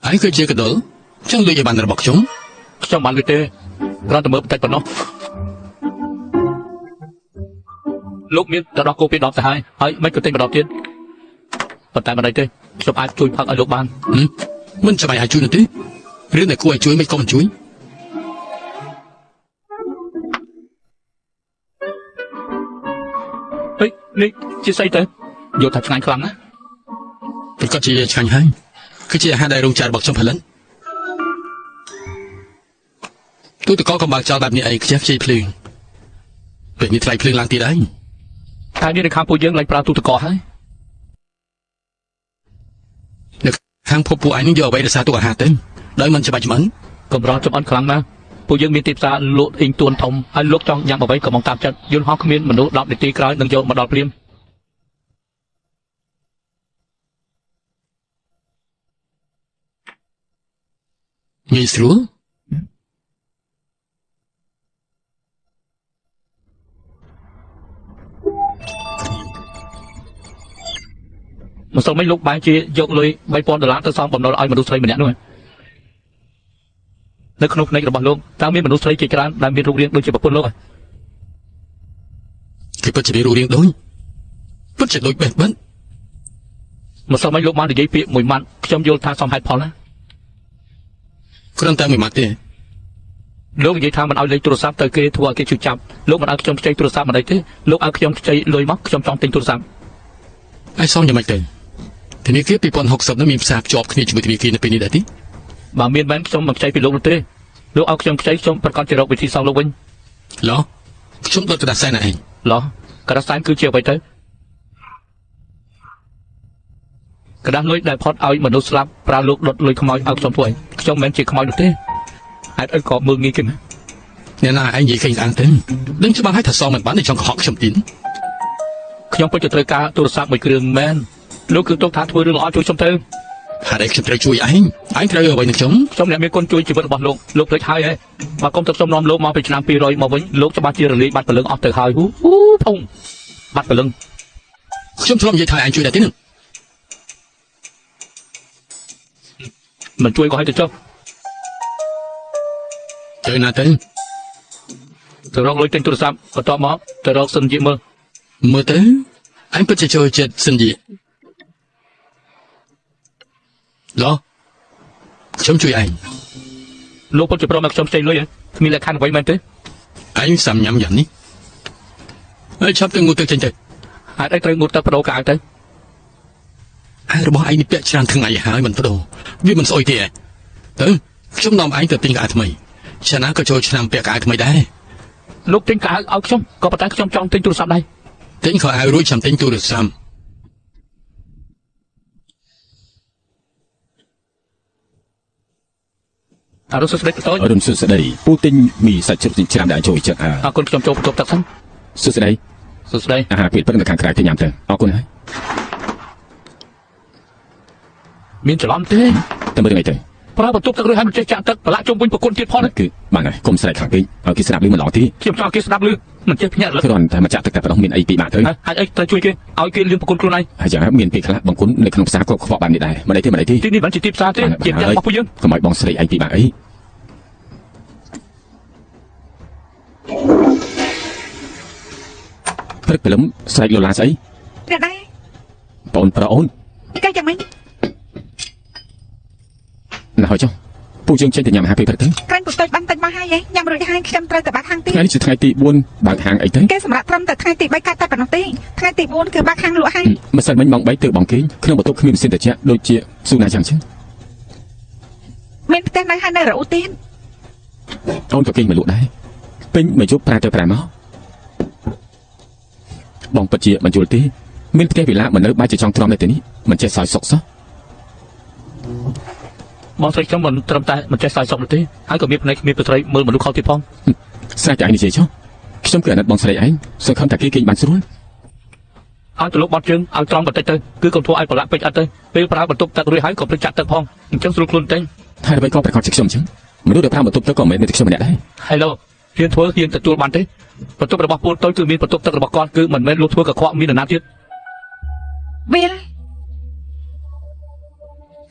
anh cứ chơi cái đó chẳng lùi về bàn là bọc chúng trong bàn người tê ra từ mơ tay còn nó lúc miếng đã đọc cô biết đọc tại hai mấy cái tên mà đọc tiên vận tải mà đây tê trong ai chui phăng ở lúc bàn mìnhจะไปหาช่วยหน่อยดิเรื่องไหนกูไอ้ช่วยไม่ก็มันช่วยเฮ้ยนี่chia sẻ tới vô thật ngay khăn á แต่ก็จะช่างให้คือจะหาได้โรงจ่ายบอกช่องผลันตู้ตะก้อกำบังจอแบบนี้ไอ้เชฟชีพลึงเป็นมีไตรพลึงล้างตีได้ tại đi khám phụ dương lại prao tu tự có hay นึกห้างพบผู้ไอ้นี่ย่อไปแต่ซาตัวหาเต็มได้มันจะไปจุมัน cầm rõ trong ăn khăn mà phụ dương miền tây xa lộ hình tuôn thông hay lúc trong nhang bảo vậy cầm mong tạm chân dương hoa miền mình đốt đọc để tì cái đừng vô mà đọc liêm nghĩ sửa một số mấy lúc bán chia dọc lưới bay pon $1 tới xong bầm nó ai mà đốt xây mình nhãn luôn nơi không này là bằng luôn tao biết mình đốt xây chỉ cái đó làm việc riêng đôi chỉ bập luôn rồi คือปัจจุบันรู้เรียงด้วยปัจจุบันโดยแบบนั้น một số mấy lúc bán thì giấy piệm mùi mặn trong vô tha xong hai pon á ก็ตั้งแต่ไม่มาเตะ lúc giấy tha mình ao lấy tour sáp tới kia thua kia chịu chậm lúc mình ao trong chơi tour sáp mà đây thế lúc ao trong chơi lôi móc trong tinh tour sáp ไอ้ซ่อมยังไม่เต็มทีนี้คือปีปอน60นั้นมีสาบจอบขึ้นที่มือที่มีกินในปีนี้ได้ที่ bà miền bán trong bằng chơi bị lúc thế lúc ao trong chơi trong phần con chơi đâu bị thì sau lâu vinh เหรอช่วงต้นกระดาษใส่ไหน đó cái đó sáng cứ chiều vậy tới cái đó lối đại phật ao mình đốt slab ra lúc đốt lối không ao trong tuổi trong men chỉ không ao được thế ai ấy có mưa nghi kìa เนี่ยนะไอ้ยี่ขยันเต็มดึงจะมาให้ถัดซองมันบ้านในช่องของชมติน trong bây giờ thời ca tour sáp mấy cái đường men lúc cứ tốt thắt thôi đường lo chui trong thương หาได้ชมเตยช่วยไอ้เตยเอาไว้หนึ่งชม trong này mấy con chui chỉ vẫn bật lộn lúc tới hai ấy mà công tập trong non lỗ mà bị làm pi rồi mà với lúc cho ba chia rồi bắt vào lưng ọt từ hai hú thông bắt vào lưng ชมทรมยัยไทยไอ้ช่วยได้ที่หนึ่ง mình chui có hay được chưa เจอหน้าเต็ม từ đó lối trên tour sáp và to mó từ đó sân dị mơ เมื่อเต็มไอ้เปิดจะช่วยเจ็ดสินดีเหรอชมช่วยไอ้ lúc con chụp pro mặc trong chơi lối ấy mi lại khăn quay men thế ไอ้สามยำอย่างนี้ไอ้ชอบตัวงูตัวเจนเจ ai đấy tới một tập pro cả tới ไอ้ระบบไอ้นี่เปียชรังทั้งไงหายมันพอดูวิมันสวยเตี้ยชมน้องไอ้ตัวติงกับไอ้ทำไมชนะก็โชว์ชนะเปียกับไอ้ทำไมได้ lúc tính cả ao trong có bắt tay trong tinh tour sáp đây ติงขอไอ้รู้ชำติงตัวเดือดซ้ำ à rồi xuất đấy tới อรุณสุดสดีปูตินมีสัจจะจริงจังได้ช่วยจัดà con trong tập xong สุดสดี xuất đây อาหารเปลี่ยนเป็นการขายที่ยามเถอะเอาคนให้ miếng chả lắm thế แต่เมื่อไงเถอะ pra bật túc tắc rồi hai mình chơi chạm tắc và lại trong quanh của con thiệt pon คือบางไงกรมสลายขังปีเอาคิดสนับลืมมันหล่อที่ kiểm tra kia đáp lư mình chơi nhẹ lắm คือตอนแต่มาจากแต่ประดองมีนไอปีบาทเถอะ ai ấy tới chui kia ao kia liên của con này อย่างมีนปีคละบางคนในขนมสาก็ขอบานนี่ได้มาได้ที่มาได้ที่ ที่นี่มันจะติดซาเต้เจ็บจังปะผู้ยัง ขโมยบองสลายไอปีบาทไอเพิ่งไปล้มสลายโลลาไซ Dạ đây, ปอนประโอน cái chồng mình, น่าหอยจ้องผู้ยังเช่นแต่ยามหาปีเพิ่งถึง canh của tôi bắn tay mà hai vậy, nhằm rồi hai trăm trai từ bạc hàng ไง tiên, นี่จะทางตีบุญบางหางไอเต้ cái sầm rạ trâm từ hai tỷ bay cắt tay vào nó tiên, hai tỷ buônคือ bạc hàng lụa hai, มาสั่นมันมองใบเตอร์บองกินเครื่องบรรทุกขมิ้นเส้นแต่เจ้าโดยเจียสู้นายจังเช่น mình tên này hai nơi rượu tiên, โอนก็กินมาลุได้เป็นไม่ยุบปลาเตอร์ปลาหม้อบองปะเจียมันจุลตีมินเทวิละมันเนื้อใบจะช่องทรอมในตัวนี้มันจะสายสกซะ mong say trong mình trầm tay mình chơi xài xong rồi thế ai còn miếng này miếng từ đây mưa mình lúc không thiệt phong สายใจนี่เจียช่องช่องเกิดนัดบองสลายไอ้ส่วนคำตะกี้กินบันสุรุ่น ai từ lúc bắt chân ai trong bật tay tới cứ còn thua ai còn lại bị ăn tới bây giờ bật túc tắc rồi hái còn bị chặt tắc phong chân sụt luôn tên ถ้าเราไปก็ไปขอจิกชมจังมันรู้เดี๋ยวพามาตุบตะก่อนไม่ติกชมมันได้ hello hiền thua hiền từตัวมันthế bật túc là bọc buôn tôi từ miếng bật túc tắc là bọc con cứ mình mới lúc thua cả khoa miếng là nam chứ វាល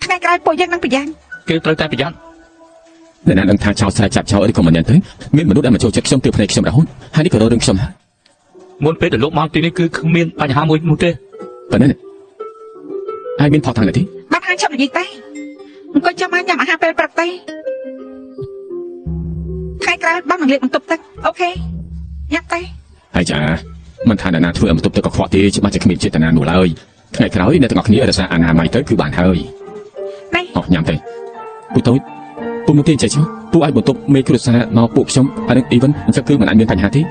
ថ្ងៃក្រោយពួកយើងនឹងប្រយ័ត្ន គេត្រូវតែប្រយ័ត្ន អ្នកណាដឹងថាចោលស្រែចាប់ចោលអីក៏មិនដឹងទៅមានមនុស្សដែលមកចូលចិត្តខ្ញុំទើបភ្នែកខ្ញុំរហូតហើយនេះក៏រករឿងខ្ញុំដែរ មុនពេលដែលលោកមកទីនេះគឺគ្មានបញ្ហាមួយនោះទេ ប៉ុណ្ណឹងហើយមានផលថងណាទី បានហាងឈប់និយាយតែអង្គុយចាំមកញ៉ាំអាហារពេលព្រឹកទេថ្ងៃក្រោយបងនឹងលាបបន្ទប់ទឹកអូខេញ៉ាំទេ ហើយចាមិនថាអ្នកណាធ្វើឲ្យបន្ទប់ទឹកកខ្វក់ទេច្បាស់ជាគ្មានចេតនានោះឡើយថ្ងៃក្រោយអ្នកទាំងអស់គ្នារក្សាអនាម័យទៅគឺបានហើយ នេះ អោះញ៉ាំទេពូតូចពូមកទីចេះចុះពូឲ្យបន្ទប់មេគ្រួសារមកពួកខ្ញុំអានឹងអ៊ីវិនអញ្ចឹងគឺមិនអាចមានបញ្ហាទេ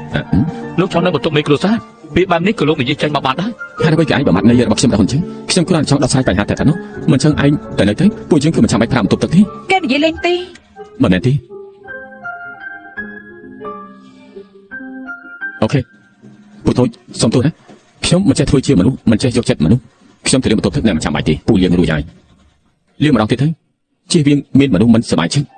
លោកចង់នៅបន្ទប់មេគ្រួសារពេលបែបនេះក៏លោកនិយាយចេញមកបាត់ដែរ ហើយអ្វីក៏ឯងបើបាត់នៃរបស់ខ្ញុំដល់អញ្ចឹងខ្ញុំគ្រាន់តែចង់ដោះស្រាយបញ្ហាតែនោះមិនអញ្ចឹងឯងតែនៅទៅពួកយើងគឺមិនចាំបាច់ប្រាំបន្ទប់ទឹកទេ គេនិយាយលេងទេ មិនមែនទេអូខេពូតូចសុំទោសណាខ្ញុំមិនចេះធ្វើជាមនុស្សមិនចេះយកចិត្តមនុស្សខ្ញុំទៅរៀនបន្ទប់ទឹកតែមិនចាំបាច់ទេពូលៀងរួចហើយលៀងម្ដងទៀតទៅជៀសវាងមានមនុស្សមិនសប្បាយចិត្ត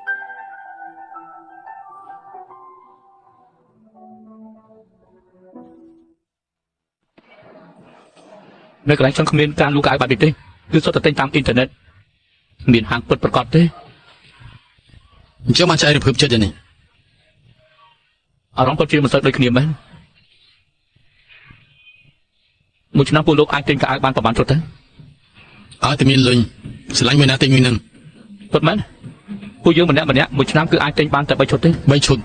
នៅកន្លែងខ្ញុំគ្មានការលូកអាយបាត់ទេគឺសុទ្ធតែទិញតាមអ៊ីនធឺណិតមានហាងពិតប្រកបទេ អញ្ចឹងបានចែករំភើបចិត្តយ៉ាងនេះ អារម្មណ៍ក៏ជាមិនសូវដូចគ្នាមែនមួយឆ្នាំពួកលោកអាចទិញកៅអៅបានប្រហែលឈុតទៅ អើតែមានលុយស្រឡាញ់មួយណាទិញមួយហ្នឹង ពិតមែនពួកយើងម្នាក់មួយឆ្នាំគឺអាចទិញបានតែ3ឈុតទេ 3ឈុត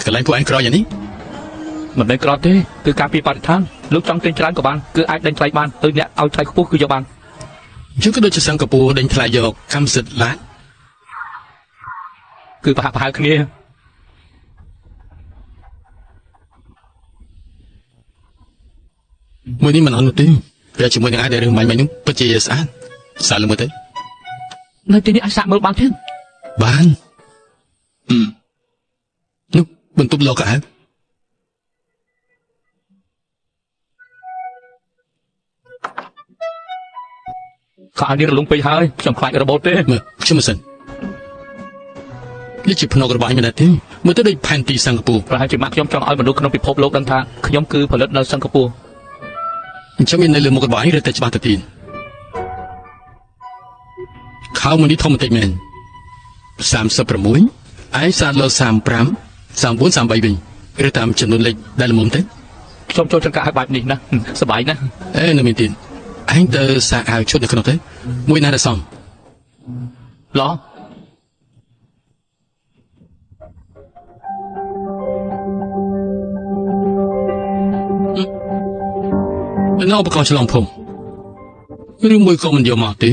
កន្លែងពួកឯងក្រយ៉ាងនេះ មិនមែនក្រទេគឺការពីបរិស្ថានលោកចង់ទិញច្រើនក៏បានគឺអាចដេញថ្លៃបានទៅអ្នកឲ្យថ្លៃខ្ពស់គឺយកបាន អញ្ចឹងក៏ដូចជាសិង្ហបុរីដេញថ្លៃយកកម្មសិទ្ធិឡាន គឺប្រហាក់ប្រហែលគ្នា មួយនេះមិនអត់នោះទេតែជាមួយនឹងឯងដែលរឿងបាញ់នោះពិតជាស្អាតសាកលើមើលទៅ នៅទីនេះអាចសាកមើលបានទេ បាននោះបន្ទប់លោកកៅអៅ ក៏អានេះរលុងពេកហើយខ្ញុំខ្លាចរបូតទេ មើលខ្ញុំមិនសិននេះជាភ្នក់របស់ឯងមិនដែរទេមើលទៅដូចផែនទីសិង្ហបុរី ប្រហែលជាម៉ាក់ខ្ញុំចង់ឲ្យមនុស្សក្នុងពិភពលោកដឹងថាខ្ញុំគឺផលិតនៅសិង្ហបុរី អញ្ចឹងមាននៅលើមុខរបស់ឯងឬតែច្បាស់ទៅទៀតខោមួយនេះធំបន្តិចមែន36ឯងសាកលើ35 34 33វិញឬតាមចំនួនលេខដែលល្មមទៅ ខ្ញុំចូលចង្កាឲ្យបែបនេះណាសប្បាយណាស់ អេនៅមានទៀតឯងទៅសាកអាវឈុតនៅក្នុងទៅមួយណាដែលសម ឡោះ នៅឧបករណ៍ឆ្លងភូមិឬមួយក៏មិនយកមកទេ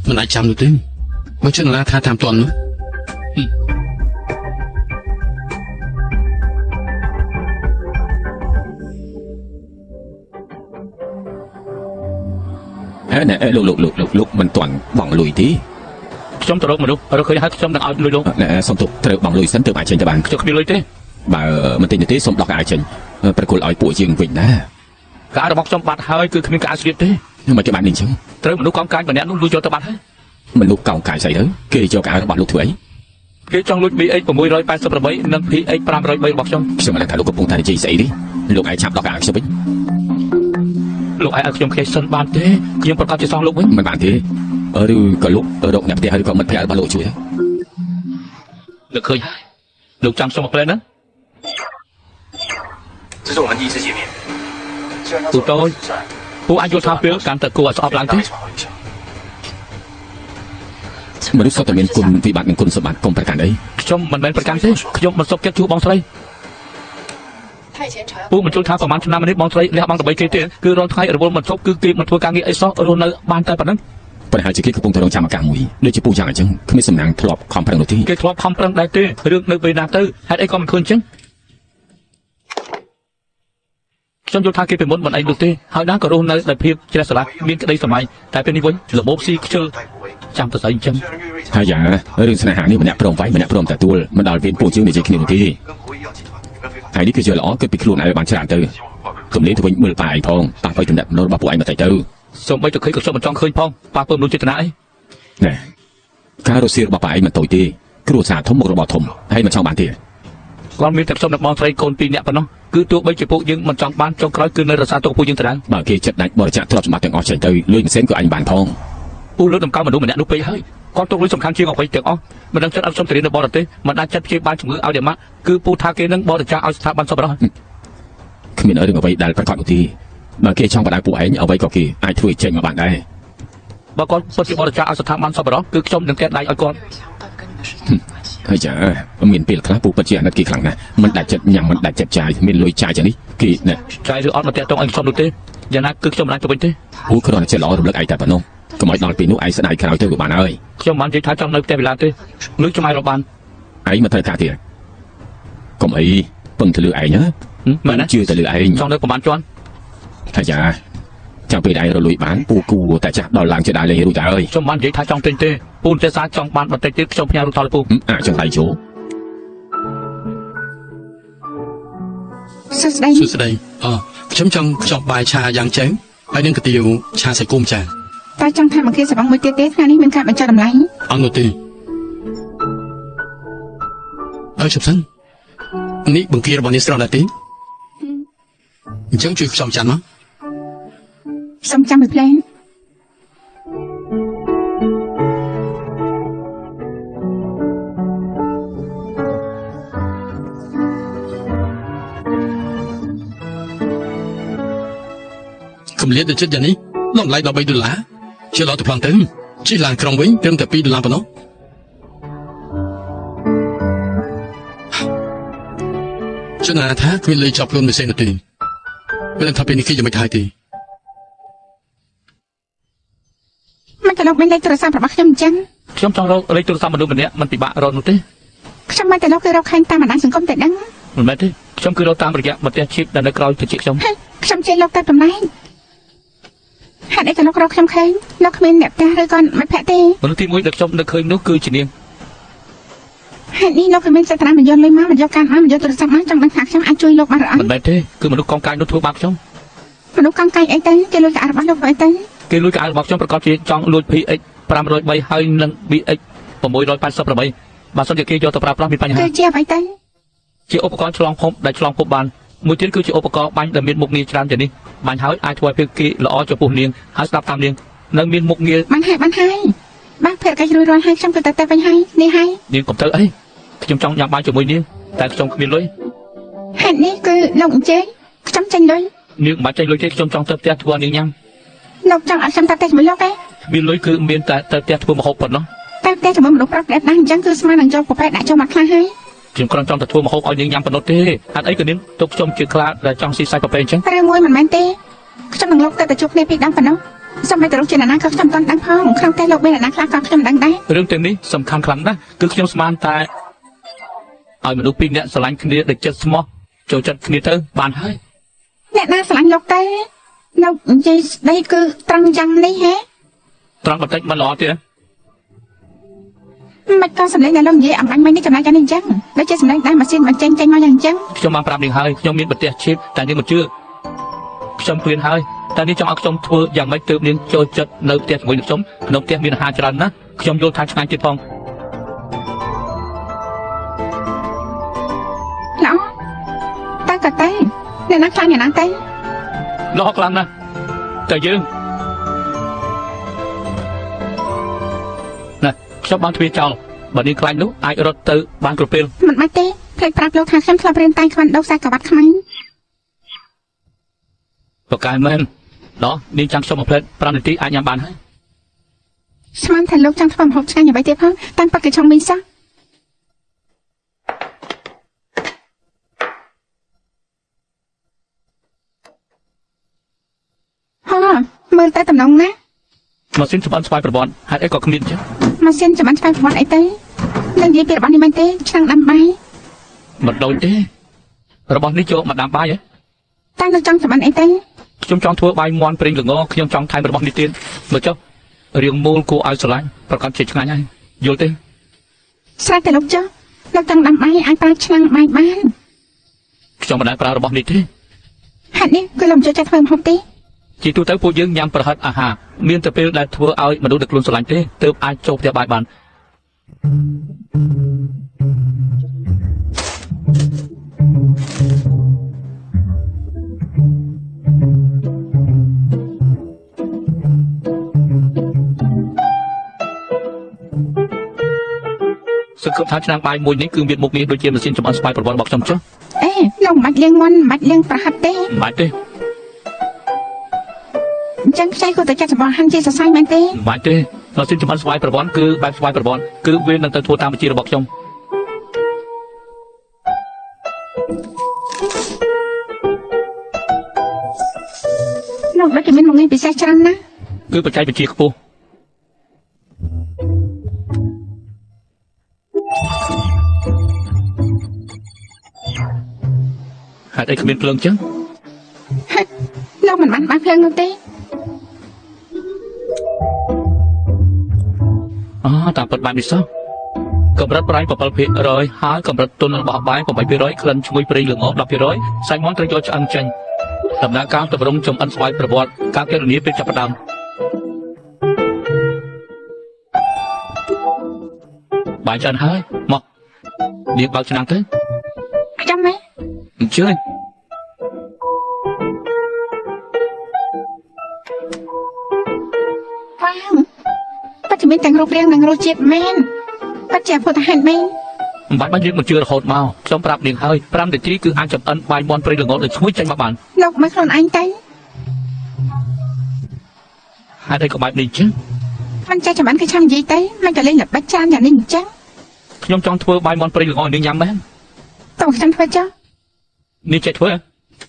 មិនអាចចាំនោះទេបើជិតណាថាតាមតន់នោះ ណែលោកមិនទាន់បងលុយទេ ខ្ញុំទៅរកមនុស្សរកឃើញហើយខ្ញុំនឹងឲ្យលុយលោក ណែសុំទោសត្រូវបងលុយសិនទើបអាចចេញទៅបាន ខ្ញុំគ្មានលុយទេ បើមិនទិញទេសុំដោះកៅអៅចេញប្រគល់ឲ្យពួកយើងវិញណា ការរបស់ខ្ញុំបាត់ហើយគឺគ្មានការស្រៀបទេ មិនគេបាននេះអញ្ចឹង ត្រូវមនុស្សកងកាយម្នាក់នោះលួចយកទៅបាត់ហើយ មនុស្សកោងកាយស្អីទៅគេយកកៅអៅរបស់លោកធ្វើអី គេចង់លួច BX 688និង PX 503របស់ខ្ញុំ ខ្ញុំមិនដឹងថាលោកកំពុងតែនិយាយស្អីទេលោកឯងឆាប់ដោះកៅអៅខ្ញុំវិញ លោកឯងឲ្យខ្ញុំខ្ចីសិនបានទេខ្ញុំប្រកាសជាសងលោកវិញ មិនបានទេឬក៏លោករកអ្នកផ្ទះឬក៏មិត្តភក្តិរបស់លោកជួយទៅ លោកឃើញហើយលោកចាំខ្ញុំមកផ្លែណា 这是我们第一次见面。既然他 ពូតូចពូអាចយល់ថាពេលកាន់តែគួរឲ្យស្អប់ឡើងទេ 没什么好影响。 មនុស្សសុទ្ធតែមានគុណវិបត្តិនិងគុណសម្បត្តិកុំប្រកាន់អី ខ្ញុំមិនមែនប្រកាន់ទេខ្ញុំមិនសុខចិត្តជួបបងស្រី 他以前常要 ពូមិនជឿថាប្រហែលឆ្នាំនេះបងស្រីលះបង់ដើម្បីគេទេគឺរាល់ថ្ងៃរវល់មិនឈប់គឺគេមិនធ្វើការងារអីសោះរស់នៅបានតែប៉ុណ្ណឹង ប្រហែលជាគេកំពុងតែរងចាំឱកាសមួយដូចជាពូយ៉ាងអញ្ចឹងគ្មានសំណាងធ្លាប់ខំប្រឹងនោះទេ គេធ្លាប់ខំប្រឹងដែរទេរឿងនៅពេលណាទៅហេតុអីក៏មិនឃើញអញ្ចឹងខ្ញុំយល់ថាគេពីមុនមិនអីនោះទេហើយណាក៏រស់នៅដោយភាពជ្រះស្រឡះមានក្តីសម័យតែពេលនេះវិញរបបស៊ីខ្ជិលចាំទៅស្អីអញ្ចឹង 虽然瑞瑞 ហើយយ៉ាងរឿងស្នេហានេះម្នាក់ព្រមវាយម្នាក់ព្រមទទួលមិនដល់ពេលពួកយើងនិយាយគ្នានោះទេ 跟胡一药集团有个非常ហើយនេះគឺជាល្អគិតពីខ្លួនឯងបានច្រើនទៅកុំលេងទៅវិញមើលប៉ាឯងផងប៉ះទៅតំណែងរបស់ពួកឯងមកទៅសូម្បីតែឃើញក៏ខ្ញុំមិនចង់ឃើញផងប៉ះពើមនុស្សចេតនាអី ណែការរស់ស៊ីរបស់ប៉ាឯងមិនតូចទេគ្រួសារធំមករបស់ធំហើយមិនចង់បានទេ គាត់មានតែខ្ញុំនិងបងស្រីកូន2នាក់ប៉ុណ្ណោះគឺទោះបីជាពួកយើងមិនចង់បានចុងក្រោយគឺនៅរក្សាទុកពួកយើងទៅដែរ បើគេចិត្តដាច់បរិច្ចាគទ្រព្យសម្បត្តិទាំងអស់ចេញទៅលុយមិនសេនក៏អញបានផង ពូលើកតម្កើងមនុស្សម្នាក់នោះពេកហើយគាត់ទុកលុយសំខាន់ជាងអ្វីទាំងអស់មិនដឹងចិត្តអត់ខ្ញុំទៅរៀននៅបរទេសមិនដាច់ចិត្តព្យាបាលជំងឺឲ្យតែម៉ាក់គឺពូថាគេនឹងបរិច្ចាគឲ្យស្ថាប័នសប្បុរស គ្មានរឿងអ្វីដែលប្រកបនោះទេបើគេចង់បដៅពួកឯងអ្វីក៏គេអាចធ្វើចេញមកបានដែរ បើគាត់ពិតជាបរិច្ចាគឲ្យស្ថាប័នសប្បុរសគឺខ្ញុំនឹងកែដៃឲ្យគាត់ ហើយចាមានពេលខ្លះពូពិតជាអាណិតគេខ្លាំងណាស់មិនដាច់ចិត្តញ៉ាំមិនដាច់ចិត្តចាយមានលុយចាយចឹងនេះគេណែ ចាយឬអត់មកតាក់ទងឲ្យខ្ញុំនោះទេយ៉ាងណាគឺខ្ញុំមិនអាចទៅវិញទេ ពូគ្រាន់តែចិត្តល្អរំលឹកឯងតែប៉ុណ្ណោះកុំឲ្យដល់ពេលនោះឯងស្ដាយក្រោយទៅក៏បានហើយ ខ្ញុំមិននិយាយថាចង់នៅផ្ទះវិឡាទេលុយខ្ញុំឲ្យរកបាន ឯងមកត្រូវការទៀតកុំអីពឹងទៅលើឯងណា មែនណា ជឿទៅលើឯង ចង់នៅប្រហែលជាន់ ហើយចាចាំពេលឯងរលួយបានពូគូតែចាស់ដល់ឡើងជាដើរលេងរួចទៅហើយ ខ្ញុំមិននិយាយថាចង់ទិញទេពូនទេសាចង់បានបន្តិចទៀតខ្ញុំផ្ញើរូបថតឲ្យពូ អាចង់ដៃជោ សួស្ដី សួស្ដីខ្ញុំចង់ខ្ចប់បាយឆាយ៉ាងចឹងហើយនឹងកាទៀវឆាសាច់គោម្ចាស់ តើចង់ថាមកគេសបងមួយទៀតទេថ្ងៃនេះមានការបញ្ចុះតម្លៃ អត់នោះទេអើជប់សិននេះបង្គារបស់នេះស្រស់ដែរទេអញ្ចឹងជួយខ្ចប់ចាន់មក សុំចាំមួយផ្លែ កម្លៀតទៅចិត្តយ៉ាងនេះតម្លៃ$13ជាឡោទៅផ្លង់ទៅជិះឡានក្រុងវិញត្រឹមតែ$2ប៉ុណ្ណោះចនាថាគ្មានលុយចាប់ខ្លួនមិនសេនោះទេមិនថាពេលនេះគេยังไม่ថាទេ មិនក៏លោកមានលេខទូរស័ព្ទរបស់ខ្ញុំអញ្ចឹង ខ្ញុំចង់រកលេខទូរស័ព្ទមនុស្សម្នាក់មិនពិបាករកនោះទេ ខ្ញុំមិនតែលោកគឺរកឃើញតាមបណ្ដាញសង្គមតែដឹង មិនមែនទេខ្ញុំគឺរកតាមរយៈប្រទេសឈីបដែលនៅក្រៅទៅជាខ្ញុំ ហើយខ្ញុំជិះលោកទៅតំណែងហេតុអីក៏លោករកខ្ញុំឃើញលោកគ្មានអ្នកផ្ទះឬក៏មិត្តភក្តិទេ មនុស្សទី1ដែលខ្ញុំនឹកឃើញនោះគឺជានាង ហេតុនេះលោកគ្មានសេដ្ឋាមិនយកលុយមកមិនយកកានមកមិនយកទូរស័ព្ទមកចង់ដឹងថាខ្ញុំអាចជួយលោកបានឬអត់ មិនមែនទេគឺមនុស្សកងកាយនោះធ្វើបាបខ្ញុំ មនុស្សកង់កាយអីទៅគេលុយកាអរបស់លោកអីទៅ គេលួចកាយរបស់ខ្ញុំប្រកាសជាចង់លួច PX 503ហើយនិង BX 688បើសិនជាគេយកទៅប្រើប្រាស់មានបញ្ហា គឺជាអ្វីទៅ ជាឧបករណ៍ឆ្លងភពដែលឆ្លងភពបានមួយទៀតគឺជាឧបករណ៍បាញ់ដែលមានមុខងារច្រើនជាងនេះបាញ់ហើយអាចធ្វើឲ្យពេលគេល្អចំពោះនាងហើយស្ដាប់តាមនាងនៅមានមុខងារ បានហើយបាទភារកិច្ចរួចរាល់ហើយខ្ញុំទៅតែវិញហើយនេះហើយ នាងកុំទៅអីខ្ញុំចង់ញ៉ាំបាយជាមួយនាងតែខ្ញុំគ្មានលុយ ហេតុនេះគឺលោកអញ្ជើញខ្ញុំចេញលុយ នាងមិនបាច់ចេញលុយទេខ្ញុំចង់ទៅផ្ទះធ្វើឲ្យនាងញ៉ាំ លោកចង់ឲ្យខ្ញុំទៅផ្ទះជាមួយលោកទេ មានលុយគឺមានតែទៅផ្ទះធ្វើម្ហូបប៉ុណ្ណោះ តែផ្ទះជាមួយមនុស្សប្រុសដែលអញ្ចឹងគឺស្មើនឹងយកប្រភេទដាក់ចូលមកខ្លះហើយ ខ្ញុំគ្រាន់ចង់ទៅធ្វើម្ហូបឲ្យនាងញ៉ាំប៉ុណ្ណោះទេហេតុអីក៏នាងទុកខ្ញុំជាខ្លាចដែលចង់ស៊ីសាច់ប្រពៃអញ្ចឹង រឿងមួយមិនមែនទេខ្ញុំនឹងលោកទៅជួបគ្នាពីដើមប៉ុណ្ណោះសូម្បីតែលោកជាអ្នកណាក៏ខ្ញុំមិនដឹងផងក្នុងតែលោកមានអ្នកណាខ្លះក៏ខ្ញុំមិនដឹងដែរ រឿងទាំងនេះសំខាន់ខ្លាំងណាស់គឺខ្ញុំស្មានតែឲ្យមនុស្សពីរនាក់ស្រឡាញ់គ្នាដូចចិត្តស្មោះចូលចិត្តគ្នាទៅបានហើយ អ្នកណាស្រឡាញ់លោកទេលោកនិយាយស្ដីគឺត្រង់យ៉ាងនេះហ៎ ត្រង់បន្តិចមិនល្អទេ មិនក៏សម្លេងដែលលោកនិយាយអំបញ្ញមិញនេះចំណែកយ៉ាងនេះអញ្ចឹងដូចជាសម្លេងដែលម៉ាស៊ីនបញ្ចេញមកយ៉ាងអញ្ចឹង ខ្ញុំបានប្រាប់នាងហើយខ្ញុំមានប្រទេសឈីបតែនាងមិនជឿខ្ញុំព្រៀនហើយតែនាងចង់ឲ្យខ្ញុំធ្វើយ៉ាងម៉េចទើបនាងចូលចិត្តនៅផ្ទះជាមួយនឹងខ្ញុំក្នុងផ្ទះមានអាហារច្រើនណាស់ខ្ញុំយល់ថាឆ្ងាញ់ទៀតផង ល្អតែក៏តែអ្នកណាខ្លាំងអ្នកណាទេ ល្អខ្លាំងណាស់តែយើងណាខ្ញុំបានទ្វារចោលបើនាងខ្លាចនោះអាចរត់ទៅបានក្រពេល មិនបាច់ទេភ្លេចប្រាប់លោកថាខ្ញុំធ្លាប់រៀនតែងខ្វាន់ដូខ្សែក្រវ៉ាត់ខ្មៅ ប្រកាយមែនដោះនាងចាំខ្ញុំមួយផ្លែត5នាទីអាចញ៉ាំបានហើយ ស្មានថាលោកចង់ធ្វើម្ហូបឆ្ងាញ់អ្វីទេផងតាំងប៉ាក់គេឆុងមីសោះហ៎មើលតែតំណងណា ម៉ាស៊ីនចម្អិនស្វ័យប្រព័ន្ធហេតុអីក៏គ្មានចឹង ម៉ាស៊ីនចម្អិនស្វ័យប្រវត្តិអីទេនឹងនិយាយពីរបស់នេះមែនទេឆ្នាំងដាំបាយ មិនដូចទេរបស់នេះចូលមកដាំបាយហ៎ តែលោកចង់ចម្អិនអីទេ ខ្ញុំចង់ធ្វើបាយមាន់ប្រេងល្ងខ្ញុំចង់ថែមរបស់នេះទៀតមើលចុះរាងមូលគួរឲ្យស្រឡាញ់ប្រកាសជាឆ្ងាញ់ហើយយល់ទេ ស្រេចតែលោកចុះលោកចង់ដាំបាយអាចប្រើឆ្នាំងបាយបាន ខ ខ្ញុំមិនដែលប្រើរបស់នេះទេ ហេតុនេះគឺលោកចូលចិត្តធ្វើម្ហូបទេ ជាទូទៅពួកយើងញ៉ាំប្រហិតអាហារមានតែពេលដែលធ្វើឲ្យមនុស្សដែលខ្លួនស្រឡាញ់ទេទើបអាចចូលផ្ទះបាយបាន សង្ឃឹមថាឆ្នាំងបាយមួយនេះគឺមានមុខងារដូចជាម៉ាស៊ីនចម្អិនស្វ័យប្រវត្តិរបស់ខ្ញុំចុះ អេលោកមិនបាច់លាងមុនមិនបាច់លាងប្រហិតទេ មិនបាច់ទេ អញ្ចឹងខ្ចីក៏ទៅចាត់សម្បល់ហាន់ជាសរសៃមែនទេ មិនបាច់ទេម៉ាស៊ីនចម្អិនស្វ័យប្រវត្តិគឺបែបស្វ័យប្រវត្តិគឺវានឹងទៅធ្វើតាមវិធីរបស់ខ្ញុំ លោកដូចជាមានមុខងារពិសេសច្រើនណាស់ គឺបច្ចេកវិទ្យាខ្ពស់ហេតុអីគ្មានភ្លើងចឹង ហេតុលោកមិនបានបើកភ្លើងនោះទេ អូតាមពិតបែបនេះសោះកម្រិតប្រៃ7%ហើយកម្រិតទុនរបស់បាយ8%ក្លិនឈ្ងុយប្រេងលងអ10%សាច់មាន់ត្រូវយកឆ្អឹងចេញដំណើរការទម្រង់ចម្អិនស្វ័យប្រវត្តិការគណនាពេលចាប់ផ្ដើមបាយឆ្អិនហើយមកនាងបើកឆ្នាំងទៅ ចាំមែន អញ្ជើញ វ៉ាវពិតជាមានទាំងរូបរាងនិងរសជាតិមែនពិតជាពុទ្ធហេតុមែន មិនបាច់យើងមិនជឿរហូតមកខ្ញុំប្រាប់នាងហើយ5នាទីគឺអាចចម្អិនបាយមាន់ប្រេងលងដោយឈ្ងុយចេញមកបាន លោកមើលខ្លួនឯងទៅ ហេតុអីក៏បែបនេះចឹង មិនចេះចាំបានគឺឆាំនិយាយទៅមិនក៏លេងល្បិចចានយ៉ាងនេះអញ្ចឹង ខ្ញុំចង់ធ្វើបាយមាន់ប្រេងលងឲ្យនាងញ៉ាំមែន តោះខ្ញុំធ្វើចុះ នាងចេះធ្វើ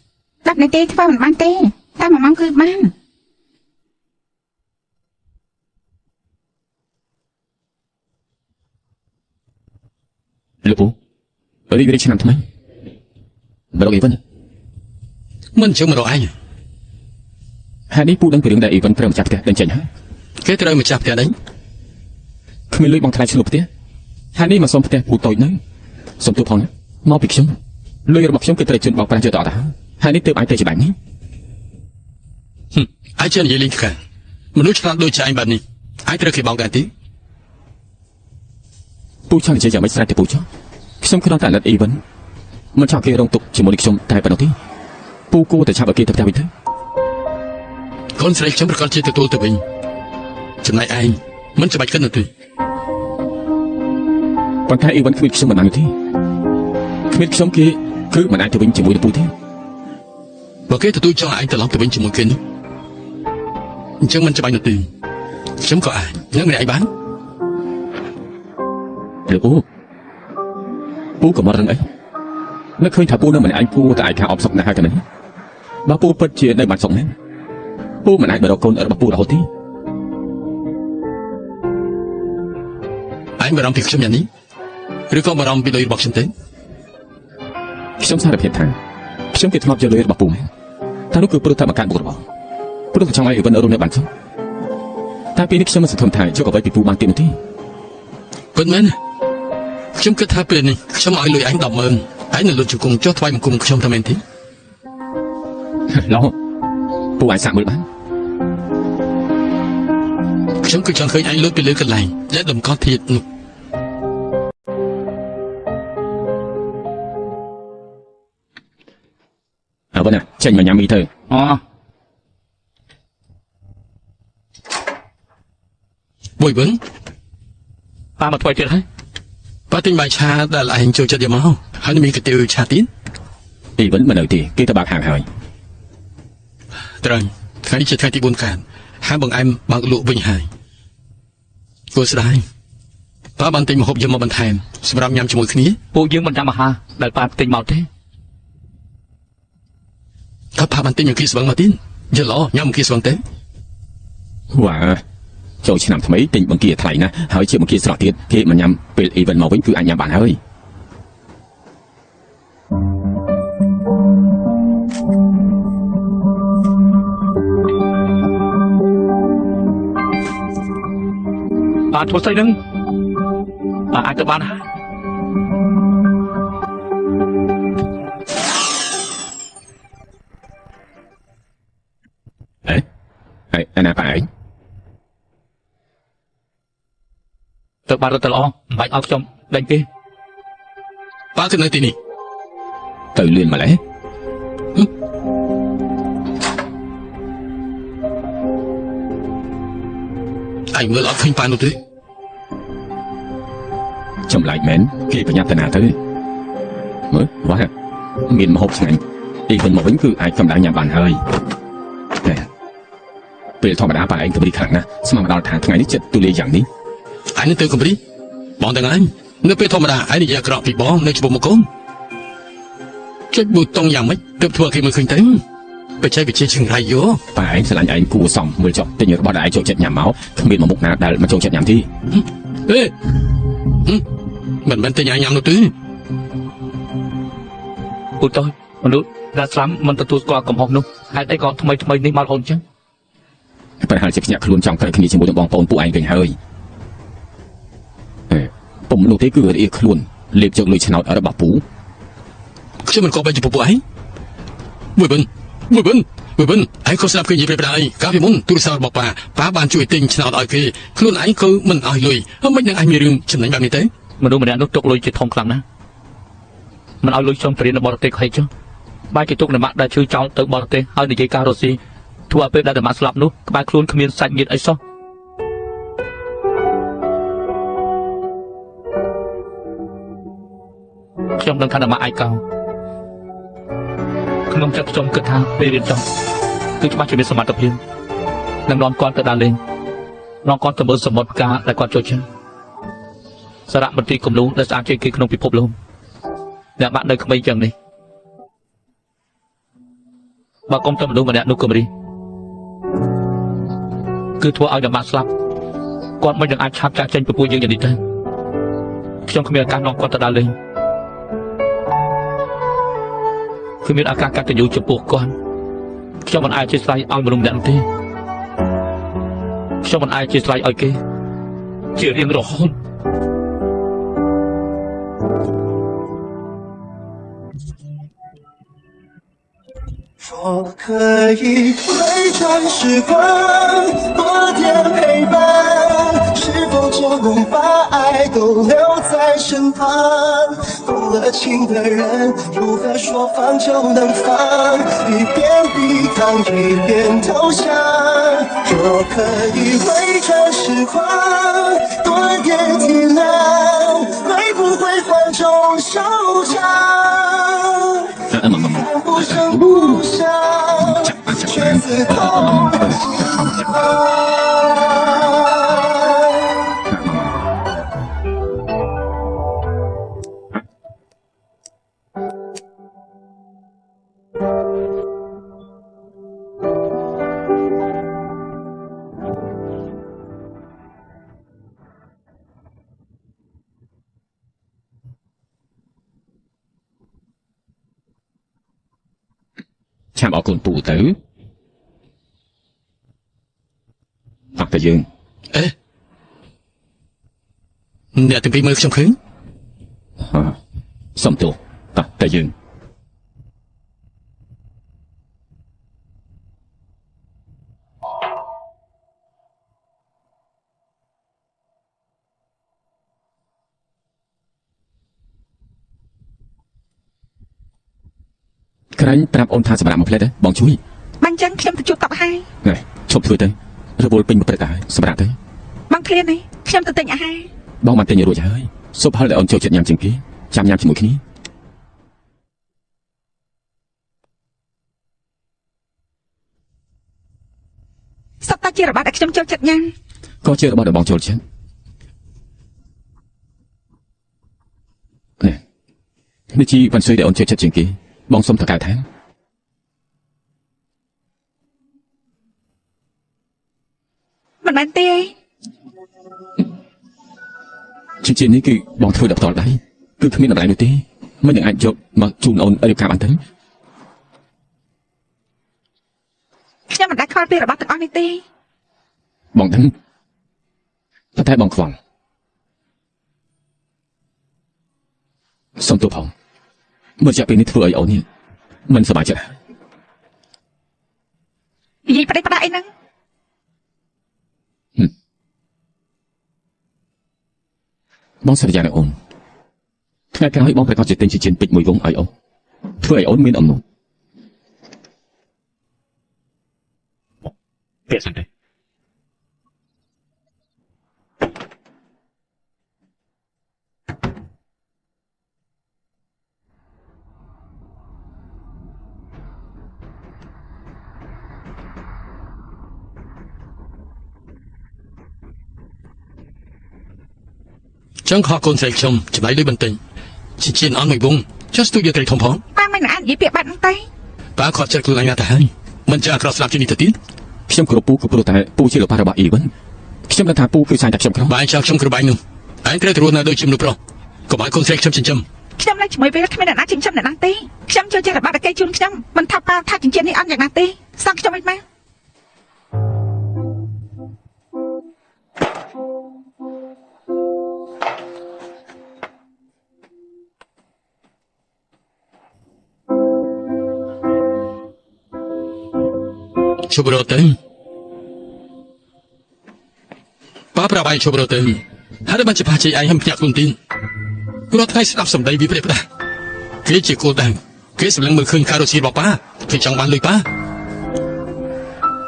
10នាទីធ្វើមិនបានទេតែ1ម៉ោងគឺបាន លោកពូរីករាយឆ្នាំថ្មីបរកអីវិញ មិនជើងមករកឯង ហើយនេះពូដឹងពីរឿងដែលអីវិញត្រូវម្ចាស់ផ្ទះដេញចេញហើយ គេត្រូវម្ចាស់ផ្ទះដេញ គ្មានលុយបងថ្លៃឈ្នួលផ្ទះហើយនេះមកសុំផ្ទះពូតូចហ្នឹងសុំទូផងណាមកពីខ្ញុំលុយរបស់ខ្ញុំគឺត្រូវជូនបងប្រាំជឿតអត់ហើយនេះទើបអាចទៅច្បាស់នេះ ឯងចេះនិយាយលេងខាមនុស្សឆ្លាតដូចជាឯងបែបនេះឯងត្រូវគេបោកដែរទេ ពូចង់និយាយយ៉ាងម៉េចស្រេចទៅពូចុះខ្ញុំគ្រាន់តែអាណិតអីវិញមិនចង់គេរងទុកជាមួយនឹងខ្ញុំតែប៉ុណ្ណោះទេពូគួរតែឆាប់ឲ្យគេទៅផ្ទះវិញទៅ កូនស្រីខ្ញុំប្រកាសជាទទួលទៅវិញចំណែកឯងមិនចាំបាច់គិតនោះទេ ប៉ុន្តែអីវិញគ្មានខ្ញុំមិនបានទេគ្មានខ្ញុំគេគឺមិនអាចទៅវិញជាមួយនឹងពូទេ បើគេទទួលចង់ឯងត្រឡប់ទៅវិញជាមួយគេនោះអញ្ចឹងមិនចាំបាច់នោះទេខ្ញុំក៏អាចនឹងម្នាក់ឯងបាន លោកពូក៏មករឹងអីនឹកឃើញថាពូនៅម្នាក់ឯងពូតែឯថាអបសុកណាស់ហើយតែមិនបើពូពិតជានៅបានសុកណាស់ពូមិនអាចបរកកូនរបស់ពូរហូតទេ ឯងបារម្ភពីខ្ញុំយ៉ាងនេះឬក៏បារម្ភពីលុយរបស់ខ្ញុំទេ ខ្ញុំសារភាពថាខ្ញុំគេធ្លាប់យកលុយរបស់ពូមែនតែនោះគឺព្រោះតែមកកាន់បុករបស់ព្រោះតែចង់ឲ្យអីវិនរស់នៅបានសុខតែពេលនេះខ្ញុំមិនសង្ឃឹមថាយកអ្វីពីពូបានទៀតនោះទេ ពិតមែនខ្ញុំគិតថាពេលនេះខ្ញុំឲ្យលុយឯង100000ឯងនៅលុតជង្គង់ចុះថ្វាយបង្គំខ្ញុំតែមែនទេ ឡោពូអាចសាកមើលបាន ខ្ញុំគឺចង់ឃើញឯងលុតពីលើកន្លែងដែលតម្កល់ធាតុនោះ អើបើណាចេញមកញ៉ាំមីទៅ អូ បុយវឹង ប៉ាមកធ្វើទៀតហើយ ប៉ាទិញបាយឆាដែលឯងចូលចិត្តយកមកហើយមានកាទៀវឆាទៀត អីវិញមិននៅទេគេទៅបើកហាងហើយ ត្រូវថ្ងៃនេះជាថ្ងៃទី4កើតហាងបង្អែមបើកលក់វិញហើយគួរស្ដាយប៉ាបានទិញម្ហូបយកមកបន្ថែមសម្រាប់ញ៉ាំជាមួយគ្នា ពួកយើងមិនញ៉ាំអាហារដែលប៉ាទិញមកទេ តើប៉ាបានទិញមកគីស្វឹងមកទៀតយល់ញ៉ាំមកគីស្វឹងទេ វ៉ាចូលឆ្នាំថ្មីទិញបង្គាថ្លៃណាស់ហើយជាបង្គាស្រស់ទៀតគេមិនញ៉ាំពេលអីវិញមកវិញគឺអាចញ៉ាំបានហើយ បាទធ្វើស្អីហ្នឹងបាទអាចទៅបានហើយ ឯណាប៉ាឯង ទៅបានរត់ទៅល្អមិនបាច់ឲ្យខ្ញុំដេញទេ ប៉ាគឺនៅទីនេះ ទៅលឿនម្ល៉េះ ឯងមើលអត់ឃើញប៉ានោះទេ ចម្លែកមែនគេប្រញាប់ទៅណាទៅមើលវ៉ាមានម្ហូបឆ្ងាញ់អីវិញមកវិញគឺអាចកម្ដៅញ៉ាំបានហើយតែពេលធម្មតាប៉ាឯងកម្រិតខ្លាំងណាស់ស្មានមកដល់ថាថ្ងៃនេះចិត្តទូលាយយ៉ាងនេះ ឯងនឹងទៅកំព្រីបងទាំងឯងនៅពេលធម្មតាឯងនិយាយអាក្រក់ពីបងនៅចំពោះមកកូនចុចប៊ូតុងយ៉ាងម៉េចទើបធ្វើគេមើលឃើញទៅបច្ចេកវិទ្យាឆ្ងាយយោ ប៉ាឯងស្រឡាញ់ឯងគួរសមមើលចុះទិញរបស់ដែលឯងចូលចិត្តញ៉ាំមកគ្មានមុខណាដែលមិនចូលចិត្តញ៉ាំទេ អេមិនមែនតែញ៉ាំនោះទេ ពូតូចមនុស្សដែលស្លាប់មិនទទួលស្គាល់កំហុសនោះហេតុអីក៏ថ្មីនេះមករហូតអញ្ចឹង ប្រហែលជាភ្ញាក់ខ្លួនចង់ត្រូវគ្នាជាមួយនឹងបងប្អូនពួកឯងវិញហើយពុំនោះទេគឺរៀបខ្លួនលេបយកលុយឆ្នោតរបស់ពូ ខ្ញុំមិនក៏បែរចំពោះពួកឯងមួយបិនឯងក៏ស្ដាប់គេនិយាយប្រាប់ឯងកាលពីមុនទូរស័ព្ទរបស់ប៉ាបានជួយទិញឆ្នោតឲ្យគេខ្លួនឯងក៏មិនឲ្យលុយហើយមិននឹងឯងមានរឿងចំណេញបែបនេះទេ មនុស្សម្នាក់នោះទុកលុយជាធំខ្លាំងណាស់មិនឲ្យលុយខ្ញុំទៅរៀននៅបរទេសក៏ហេតុចុះបែរជាទុកនៅម៉ាក់ដែលឈឺចោលទៅបរទេសហើយនិយាយការរស់ស៊ីធ្វើឲ្យពេលដែលម៉ាក់ស្លាប់នោះក្បែរខ្លួនគ្មានសាច់ញាតិអីសោះខ្ញុំដឹងថាម៉ាក់ឯកោក្នុងចិត្តខ្ញុំគិតថាពេលរៀនចប់គឺច្បាស់ជាមានសមត្ថភាពនឹងនាំគាត់ទៅដើរលេងនាំគាត់ទៅមើលសមុទ្រផ្កាដែលគាត់ចូលចិត្តសារៈមន្ត្រីគំនូដែលស្អាតជាងគេក្នុងពិភពលោកអ្នកបាក់នៅក្មេងយ៉ាងនេះបើកុំទៅមនុស្សម្នាក់នោះគំរីគឺធ្វើឲ្យអ្នកបាក់ស្លាប់គាត់មិននឹងអាចឆាប់ចាក់ចេញពីពួកយើងយ៉ាងនេះទេខ្ញុំគ្មានឱកាសនាំគាត់ទៅដើរលេងគឺមានឱកាសកតញ្ញូចំពោះគាត់ខ្ញុំមិនអាចជាស្រ័យឲ្យមនុស្សម្នាក់នោះទេខ្ញុំមិនអាចជាស្រ័យឲ្យគេជារៀងរហូត 若可以回转时光，多点陪伴，是否就能把爱都留在身旁？动了情的人，如何说放就能放？一边抵抗，一边投降。若可以回转时光，多点体谅，会不会换种收场？不声不响，却刺痛。ចាំអរគុណពូទៅអត់តែយើង អេអ្នកទាំងពីរមើលខ្ញុំឃើញ សុំទោសតែយើងក្រែងប្រាប់អូនថាសម្រាប់មួយផ្លែតបងជួយ បាញ់ចឹងខ្ញុំទៅជួបតបហើយ ណែឈប់ធ្វើទៅរវល់ពេញមួយព្រឹកទៅហើយសម្រាប់ទៅ បងឃ្លាននេះខ្ញុំទៅទិញអាហារ បងបានទិញរួចហើយស៊ុបហឹលដែលអូនចូលចិត្តញ៉ាំជាងគេចាំញ៉ាំជាមួយគ្នាសត្វតាជារបស់ដែលខ្ញុំចូលចិត្តញ៉ាំ ក៏ជារបស់ដែលបងចូលចិត្តនេះជីវ៉ាន់ស៊ុយដែលអូនចូលចិត្តជាងគេបងសុំតកៅថា មិនមែនទេ ជាជានេះគឺបងធ្វើដល់ផ្ទាល់ដៃគឺគ្មានតម្លៃនោះទេមិននឹងអាចយកមកជូនអូនរៀបការបានទេ ខ្ញុំមិនដែលខ្វល់ពីរបស់ទាំងអស់នេះទេ បងដឹងតែបងខ្វល់សុំទោសផងមើលចាក់ពេលនេះធ្វើឲ្យអូននេះមិនសប្បាយចិត្ត និយាយប្តីប្តាអីហ្នឹង បងសន្យានឹងអូនថ្ងៃក្រោយបងប្រកាសជាទិញជាជិនពេជ្រមួយវងឲ្យអូនធ្វើឲ្យអូនមានអំណរពាក្យសិនទេចឹងខកកូនស្រីខ្ញុំចំណាយលុយបន្តិចជាអន់មួយវងចុះស្ទូយកត្រីធំផង ប៉ាមិនអាចនិយាយពាក្យបាត់ហ្នឹងទេ ប៉ាខកចិត្តខ្លួនឯងណាស់ទៅហើយមិនចាអាក្រក់ស្លាប់ជានេះទៅទៀត ខ្ញុំគោរពពូក៏ព្រោះតែពូជាលោកប៉ារបស់អ៊ីវិនខ្ញុំដឹងថាពូគឺស្អាតតែខ្ញុំក្រ បាយចៅខ្ញុំក្របាញ់នោះឯងត្រូវទៅរស់នៅដូចជាមនុស្សប្រុសកុំឲ្យកូនស្រីខ្ញុំចិញ្ចឹម ខ្ញុំនៅជាមួយពេលគ្មានអ្នកណាចិញ្ចឹមអ្នកណាទេខ្ញុំចូលចិត្តរបស់គេជូនខ្ញុំមិនថាប៉ាថាចិញ្ចឹមនេះអត់យ៉ាងណាទេសោះខ្ញុំមិនមក ជប់រត់ទៅប៉ាប្រាប់ឯងជប់រត់ទៅហើយបានជាប៉ាជ័យឯងហឹមភ្ញាក់ខ្លួនទីនរត់ថ្ងៃស្ដាប់សម្ដីវិប្រេផ្ដាស់គេជាគោលដៅគេសម្លឹងមើលឃើញការរត់ស៊ីរបស់ប៉ាគេចង់បានលុយប៉ា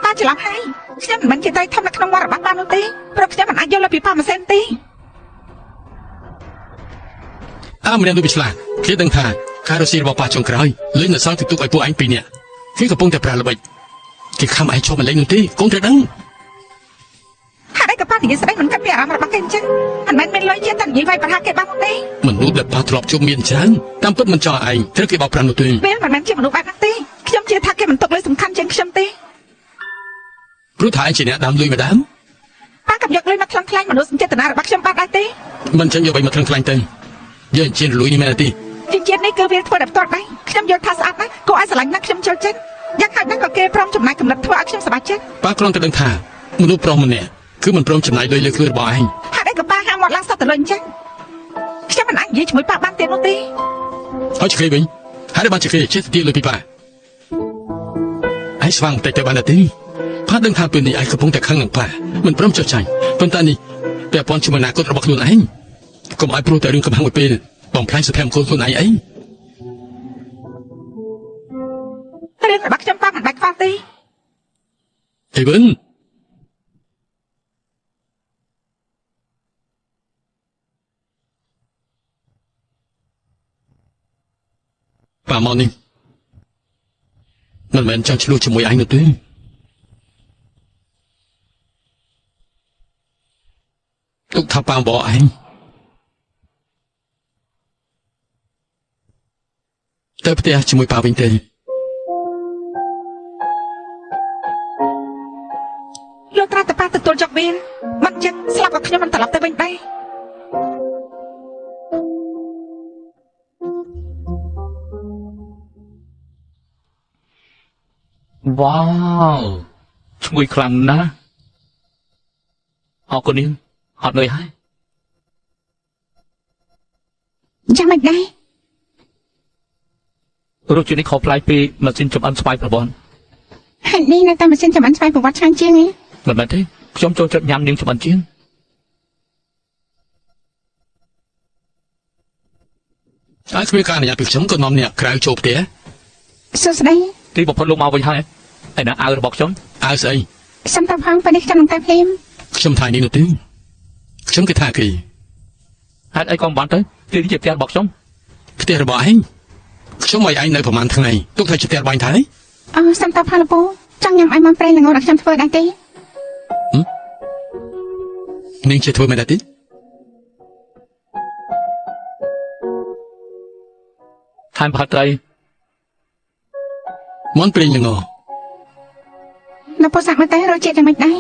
ប៉ាច្រឡំហើយខ្ញុំមិនជាត្រីធំនៅក្នុងវត្តរបស់ប៉ានោះទេព្រោះខ្ញុំមិនអាចយកលុយពីប៉ាមួយសេនទេ ម្នាក់ដូចពីឆ្លាតគេដឹងថាការរស់ស៊ីរបស់ប៉ាចុងក្រោយលុយនៅសល់ទុកឲ្យពួកឯងពីរនាក់គេកំពុងតែប្រើល្បិចគេខំឯងចូលមកលេងនោះទេកូនត្រូវដឹង ហើយឯងក៏ប៉ានិយាយស្ដីមិនកាត់ពីអារម្មណ៍របស់គេអញ្ចឹងមិនមែនមានលុយជាតែនិយាយវាយប្រហារគេបាននោះទេ មនុស្សដែលប៉ាធ្លាប់ជួបមានច្រើនតាមពិតមិនចង់ឯងត្រូវគេបោកប្រាស់នោះទេ ពេលមិនមែនជាមនុស្សបែបហ្នឹងទេខ្ញុំជឿថាគេមិនទុកលុយសំខាន់ជាងខ្ញុំទេ ព្រោះថាឯងជាអ្នកដើមលុយម្ដង ប៉ាកំយកលុយមកខ្លាំងខ្លាញ់មនុស្សចេតនារបស់ខ្ញុំបាត់ដែរទេ មិនចឹងយកបីមកខ្លាំងទៅយើងជាលុយនេះមែនទេ ជាជាតិនេះគឺវាធ្វើតែផ្ទាល់ដៃខ្ញុំយល់ថាស្អាតណាស់គួរឲ្យស្រឡាញ់ណាស់ខ្ញុំចូលចិត្តយ៉ាងហោចណាស់ក៏គេព្រមចំណាយកំណត់ធ្វើឲ្យខ្ញុំសប្បាយចិត្ត ប៉ាគ្រាន់តែដឹងថាមនុស្សប្រុសម្នាក់គឺមិនព្រមចំណាយលុយលើខ្លួនរបស់ឯង ហើយឯងក៏ប៉ាហាមមាត់ឡើងសតទៅលុយអញ្ចឹងខ្ញុំមិនអាចនិយាយជាមួយប៉ាបានទៀតនោះទេ ហើយជិះវិញហើយបានជិះចិត្តទីលុយពីប៉ាឯងស្វាងតែទៅបានទេប៉ាដឹងថាពេលនេះឯងកំពុងតែខឹងនឹងប៉ាមិនព្រមចុះចាញ់ប៉ុន្តែនេះពាក់ព័ន្ធជាមួយអនាគតរបស់ខ្លួនឯងកុំឲ្យព្រោះតែរឿងកំហឹងមួយពេលបំផ្លាញសុភមង្គលខ្លួនឯងអី រឿងរបស់ខ្ញុំប៉ាមិនបាច់ខ្វល់ទេ អីវិនប៉ាមកនេះមិនមែនចង់ឆ្លោះជាមួយឯងនោះទេទុកថាប៉ាបោឯងទៅផ្ទះជាមួយប៉ាវិញទេ លោកត្រាតែប៉ាទទួលយកវាមិនចឹងស្លាប់ក៏ខ្ញុំមិនត្រឡប់ទៅវិញដែរ វ៉ាវឈ្ងុយខ្លាំងណាស់អរគុណនាងអត់នឿយហើយ ចាំមិនដែរ រសជាតិនេះខុសប្លែកពីម៉ាស៊ីនចម្អិនស្វ័យប្រព័ន្ធ ហើយនេះនៅតែម៉ាស៊ីនចម្អិនស្វ័យប្រវត្តិឆ្ងាញ់ជាងឯង មិនមែនទេខ្ញុំចូលចិត្តញ៉ាំនាងចម្អិនជាង ហើយគ្មានការអនុញ្ញាតពីខ្ញុំក៏នាំអ្នកក្រៅចូលផ្ទះ សួស្ដី ទីបំផុតលោកមកវិញហើយឯណាអាវរបស់ខ្ញុំ អើស្អី ខ្ញុំទៅផងពេលនេះខ្ញុំនឹងទៅភ្លាម ខ្ញុំថានេះនោះទេខ្ញុំគេថាគេ ហេតុអីក៏មិនបានទៅទីនេះជាផ្ទះរបស់ខ្ញុំ ផ្ទះរបស់ឯងខ្ញុំឲ្យឯងនៅប្រហែលថ្ងៃទុកថាជាផ្ទះបាញ់ថាឯង អូខ្ញុំទៅផងលពូចង់ញ៉ាំឲ្យមកប្រេងល្ងដល់ខ្ញុំធ្វើដែរទេ នាងជាធ្វើមិនដែរទេ ថែមប្រហិតត្រី មន់ប្រេងល្ង លពូសាក់មកតែរសជាតិយ៉ាងម៉េចដែរ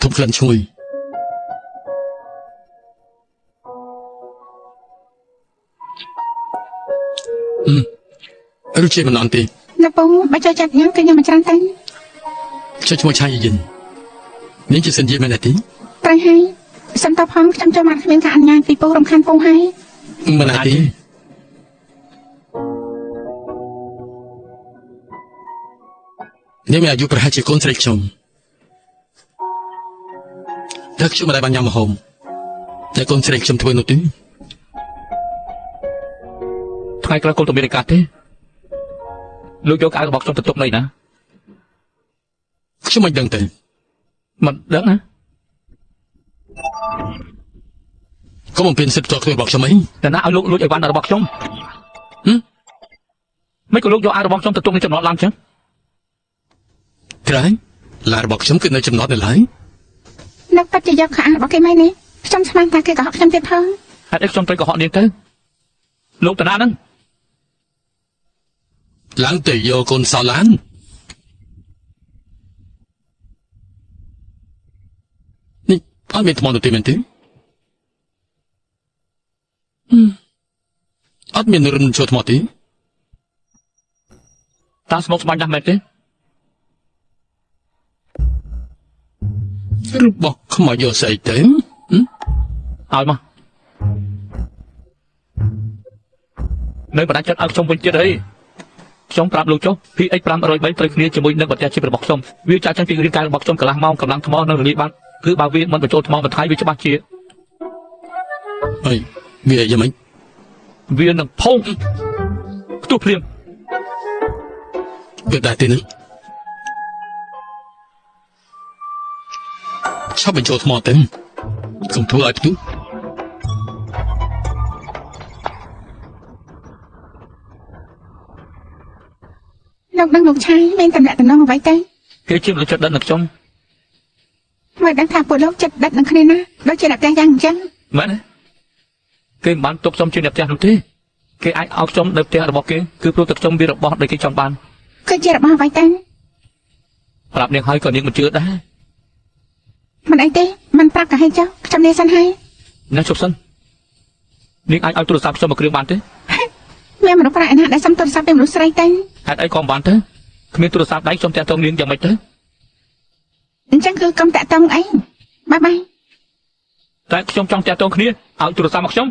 ធំក្លិនឈ្ងុយរសជាតិមិនអន់ទេ លពូបើចូលចិត្តញ៉ាំគឺញ៉ាំមកច្រើនទៅ ចុះឈ្មោះឆៃយិននាងជាសិនជាមែនទេ ត្រូវហើយខ្ញុំទៅផងខ្ញុំចូលមកគ្មានការអនុញ្ញាតពីពូរំខានពូហើយ មិនអាចទេ នេះមានអាយុប្រហែលជាកូនស្រីខ្ញុំតែខ្ញុំមិនដែលបានញ៉ាំម្ហូបតែកូនស្រីខ្ញុំធ្វើនោះទេ ថ្ងៃក្រោយគុំទៅមានឱកាសទេលោកយកអាវរបស់ខ្ញុំទៅទុកនៅណា ខ្ញុំមិនដឹងទេ មិនដឹងណា កុំបំពេញសិទ្ធិផ្ទាល់ខ្លួនរបស់ខ្ញុំអី តែណាឲ្យលោកលួចអីវ៉ាន់របស់ខ្ញុំមិនក៏លោកយកអាវរបស់ខ្ញុំទៅទុកនៅចំណតឡើងចឹង ក្រែងឡានរបស់ខ្ញុំគឺនៅចំណតនៅឡើយ លោកប៉ាត់ជាយកខោអាវរបស់គេមកនេះខ្ញុំស្មានថាគេកុហកខ្ញុំទៀតផង ហេតុអីខ្ញុំត្រូវកុហកនាងទៅលោកតាណាហ្នឹង ឡើងទៅយកកូនសោឡាននេះអត់មានថ្មទៅទេមែនទេអត់មានរឹមចូលថ្មទេ តាស្មុកស្មាញ់ណាស់មែនទេ របស់ខ្មោចយកស្អីទៅ ឲ្យមកនៅបដាច់ចិត្តឲ្យខ្ញុំវិញទៀតអីខ្ញុំប្រាប់លោកចុះ PX 503ត្រូវគ្នាជាមួយនឹងបច្ចេកទេសរបស់ខ្ញុំវាចាក់ចេញពីរាងកាយរបស់ខ្ញុំកន្លះម៉ោងកម្លាំងថ្មនៅរលាយបាត់គឺបើវាមិនបញ្ចូលថ្មបន្ថយវាច្បាស់ជា អីវាយ៉ាងម៉េច វានឹងផុងផ្ទុះភ្លាម វាដែរទេនឹងឆាប់បញ្ចូលថ្មទៅកុំធ្វើឲ្យផ្ទុះ លោកដឹងលោកឆៃមានតំណែងតំណងអ្វីទេ គេជាមនុស្សចិត្តដិតនឹងខ្ញុំ មិនដឹងថាពួកលោកចិត្តដិតនឹងគ្នាណាដូចជាអ្នកផ្ទះយ៉ាងអញ្ចឹង មែនទេគេមិនបានទុកខ្ញុំជាអ្នកផ្ទះនោះទេគេអាចឲ្យខ្ញុំនៅផ្ទះរបស់គេគឺព្រោះតែខ្ញុំមានរបស់ដែលគេចង់បាន គឺជារបស់អ្វីទេ ប្រាប់នាងហើយក៏នាងមិនជឿដែរ មិនអីទេមិនប្រាប់ក៏ឲ្យចុះខ្ញុំនេះសិនហើយ ណាជប់សិននាងអាចឲ្យទូរស័ព្ទខ្ញុំមកគ្រឿងបានទេ មានមនុស្សប្រាក់ឯណាដែលសុំទូរស័ព្ទពីមនុស្សស្រីទេ ហេតុអីក៏មិនបានទៅគ្មានទូរស័ព្ទដៃខ្ញុំតាក់ទងនាងយ៉ាងម៉េចទៅ អញ្ចឹងគឺកុំតាក់ទងអីបាយបាយ តែខ្ញុំចង់តាក់ទងគ្នាឲ្យទូរស័ព្ទមកខ្ញុំ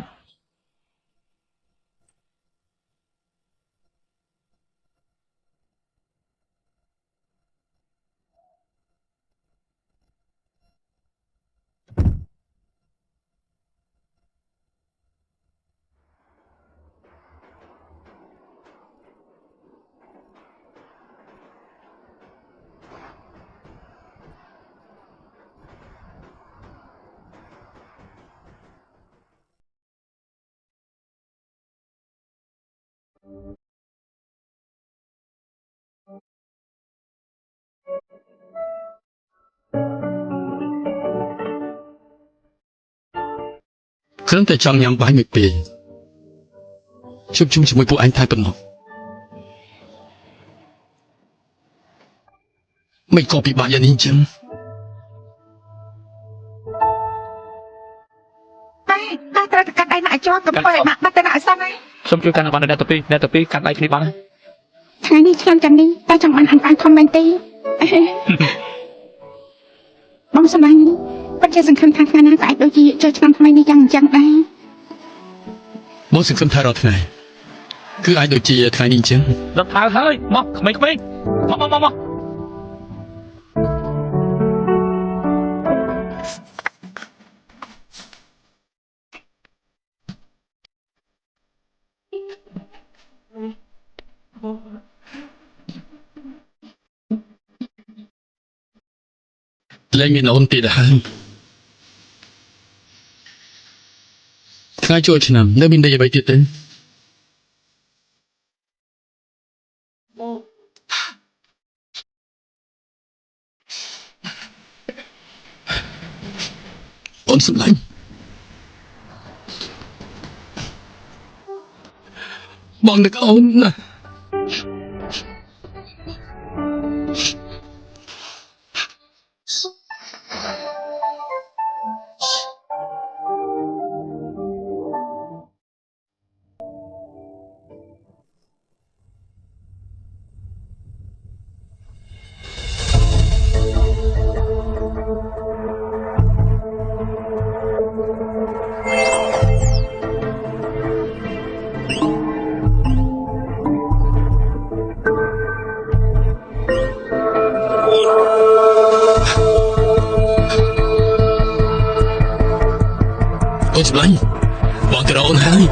គ្រាន់តែចង់ញ៉ាំបាយមួយពេលជួបជុំជាមួយពួកឯងតែប៉ុណ្ណោះមិនក៏ពិបាកយ៉ាងនេះអញ្ចឹង បាយត្រូវតែកាត់ដៃណាឲ្យជាប់កុំធ្វើឲ្យបាក់បាត់ទៅណាឲ្យសោះណា ខ្ញុំជួយកាន់បានអ្នកទៅពីកាន់ដៃគ្នាបាន ថ្ងៃនេះឆ្លងចាំនេះតែចង់បានអានខមមិនទេបងសម្លាញ់ពិតជាសង្ឃឹមថាថ្ងៃណាក៏អាចដូចជាចូលឆ្នាំថ្មីនេះយ៉ាងអញ្ចឹងដែរ បងសង្ឃឹមថារាល់ថ្ងៃគឺអាចដូចជាថ្ងៃនេះអញ្ចឹង រត់ហើយមកក្មេងៗមក លែងមានអូនទៀតហើយថ្ងៃចូលឆ្នាំនៅមានដីអ្វីទៀតទេអូនសម្លាញ់បងនឹកអូនណា 我សម្លាញ់បងទៅរកអូនហើយ